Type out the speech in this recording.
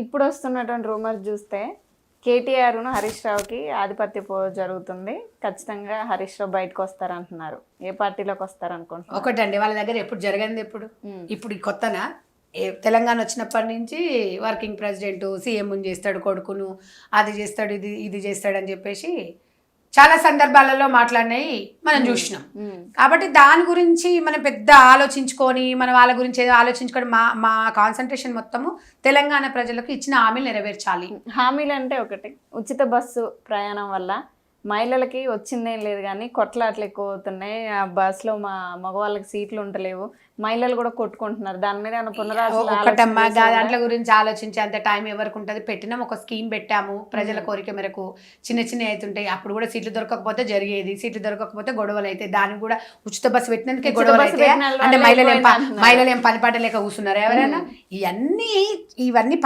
ఇప్పుడు వస్తున్నటువంటి రూమర్ చూస్తే కేటీఆర్ను హరీష్ రావుకి ఆధిపత్య పోరు జరుగుతుంది, ఖచ్చితంగా హరీష్ రావు బయటకు వస్తారంటున్నారు. ఏ పార్టీలోకి వస్తారనుకుంటున్నారు? ఒకటండి, వాళ్ళ దగ్గర ఎప్పుడు జరగంది ఇప్పుడు కొత్తనా? తెలంగాణ వచ్చినప్పటి నుంచి వర్కింగ్ ప్రెసిడెంట్ సీఎం చేస్తాడు, కొడుకును అది చేస్తాడు, ఇది చేస్తాడు అని చెప్పేసి చాలా సందర్భాలలో మాట్లాడినాయి మనం చూసినాం. కాబట్టి దాని గురించి మనం పెద్ద ఆలోచించుకొని మనం వాళ్ళ గురించి ఏదో ఆలోచించుకొని మా కాన్సన్ట్రేషన్ మొత్తము తెలంగాణ ప్రజలకు ఇచ్చిన హామీలు నెరవేర్చాలి. హామీలు అంటే ఒకటి, ఉచిత బస్సు ప్రయాణం వల్ల మహిళలకి వచ్చిందేం లేదు కానీ కొట్లాట్లు ఎక్కువ అవుతున్నాయి. ఆ బస్సులో మగవాళ్ళకి సీట్లు ఉండలేవు, మహిళలు కూడా కొట్టుకుంటున్నారు. దాని మీద ఒకటమ్మా దాంట్లో గురించి ఆలోచించే అంత టైం ఎవరికి ఉంటుంది? పెట్టినాం, ఒక స్కీమ్ పెట్టాము ప్రజల కోరిక మేరకు, చిన్న అవుతుంటాయి. అప్పుడు కూడా సీట్లు దొరకకపోతే జరిగేది, సీట్లు దొరకకపోతే గొడవలు అయితే, దానికి కూడా ఉచిత బస్సు పెట్టినందుకే గొడవలు అయితే. అంటే మహిళలు ఏం పనిపాట లేక కూర్చున్నారు ఎవరైనా? ఇవన్నీ